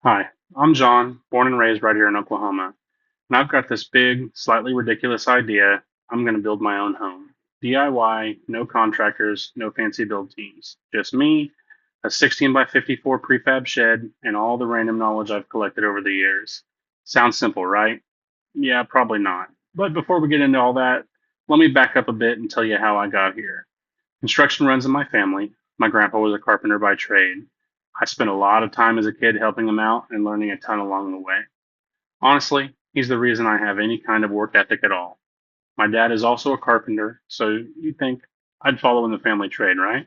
Hi, I'm John, born and raised right here in Oklahoma, and I've got this big, slightly ridiculous idea. I'm going to build my own home. DIY, no contractors, no fancy build teams. Just me, a 16 by 54 prefab shed, and all the random knowledge I've collected over the years. Sounds simple, right? Yeah, probably not. But before we get into all that, let me back up a bit and tell you how I got here. Construction runs in my family. My grandpa was a carpenter by trade. I spent a lot of time as a kid helping him out and learning a ton along the way. Honestly, he's the reason I have any kind of work ethic at all. My dad is also a carpenter, so you'd think I'd follow in the family trade, right?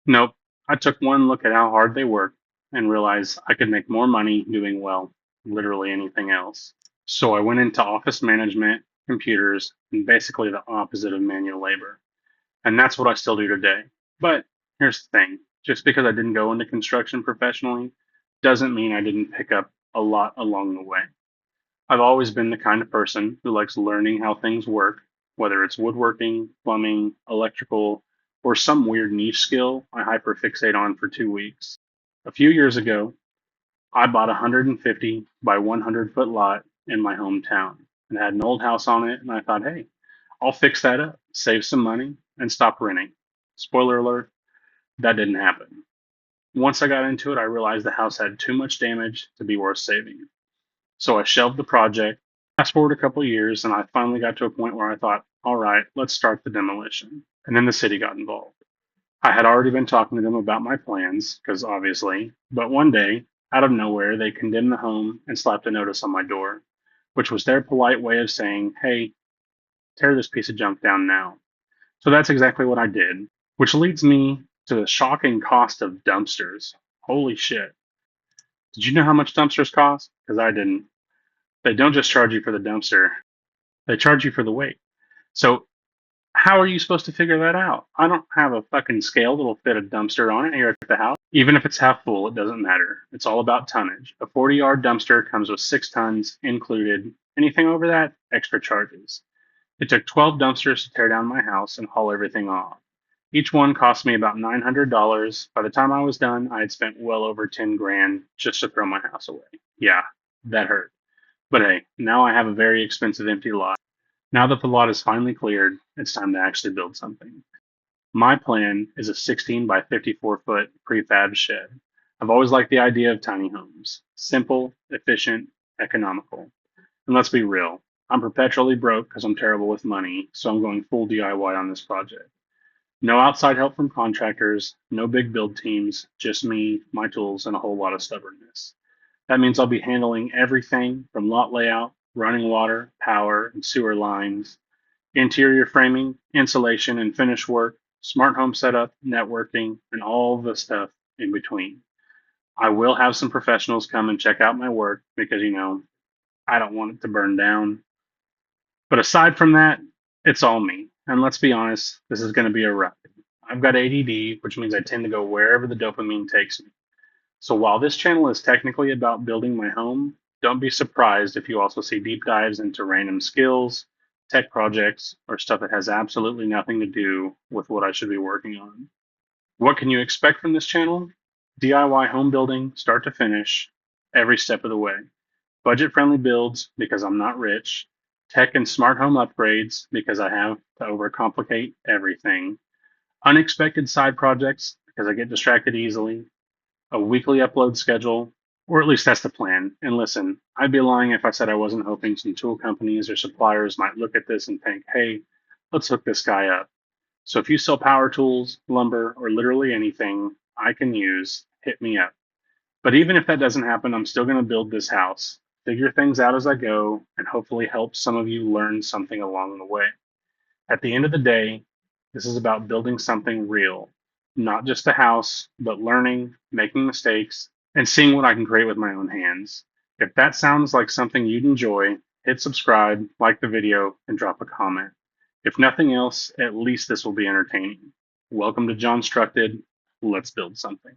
Nope. I took one look at how hard they work and realized I could make more money doing, well, literally anything else. So I went into office management, computers, and basically the opposite of manual labor. And that's what I still do today. But here's the thing, just because I didn't go into construction professionally doesn't mean I didn't pick up a lot along the way. I've always been the kind of person who likes learning how things work, whether it's woodworking, plumbing, electrical, or some weird niche skill I hyperfixate on for 2 weeks. A few years ago, I bought a 150 by 100-foot lot in my hometown and had an old house on it, and I thought, hey, I'll fix that up, save some money, and stop renting. Spoiler alert, that didn't happen. Once I got into it, I realized the house had too much damage to be worth saving. So I shelved the project. Fast forward a couple of years, and I finally got to a point where I thought, all right, let's start the demolition. And then the city got involved. I had already been talking to them about my plans, because obviously, but one day, out of nowhere, they condemned the home and slapped a notice on my door, which was their polite way of saying, hey, tear this piece of junk down now. So that's exactly what I did, which leads me to the shocking cost of dumpsters. Holy shit. Did you know how much dumpsters cost? Because I didn't. They don't just charge you for the dumpster, they charge you for the weight. So, how are you supposed to figure that out? I don't have a fucking scale that'll fit a dumpster on it here at the house. Even if it's half full, it doesn't matter. It's all about tonnage. A 40-yard dumpster comes with 6 tons included. Anything over that, extra charges. It took 12 dumpsters to tear down my house and haul everything off. Each one cost me about $900. By the time I was done, I had spent well over 10 grand just to throw my house away. Yeah, that hurt. But hey, now I have a very expensive empty lot. Now that the lot is finally cleared, it's time to actually build something. My plan is a 16 by 54-foot prefab shed. I've always liked the idea of tiny homes. Simple, efficient, economical. And let's be real, I'm perpetually broke because I'm terrible with money, so I'm going full DIY on this project. No outside help from contractors, no big build teams, just me, my tools, and a whole lot of stubbornness. That means I'll be handling everything from lot layout, running water, power, and sewer lines, interior framing, insulation, and finish work, smart home setup, networking, and all the stuff in between. I will have some professionals come and check out my work because, I don't want it to burn down. But aside from that, it's all me. And let's be honest, this is going to be a ride. I've got ADD, which means I tend to go wherever the dopamine takes me. So while this channel is technically about building my home, don't be surprised if you also see deep dives into random skills, tech projects, or stuff that has absolutely nothing to do with what I should be working on. What can you expect from this channel? DIY home building, start to finish, every step of the way. Budget friendly builds because I'm not rich. Tech and smart home upgrades because I have to overcomplicate everything. Unexpected side projects because I get distracted easily. A weekly upload schedule, or at least that's the plan. And listen, I'd be lying if I said I wasn't hoping some tool companies or suppliers might look at this and think, hey, let's hook this guy up. So if you sell power tools, lumber, or literally anything I can use, hit me up. But even if that doesn't happen, I'm still going to build this house, figure things out as I go, and hopefully help some of you learn something along the way. At the end of the day, this is about building something real, not just a house, but learning, making mistakes, and seeing what I can create with my own hands. If that sounds like something you'd enjoy, hit subscribe, like the video, and drop a comment. If nothing else, at least this will be entertaining. Welcome to Johnstructed. Let's build something.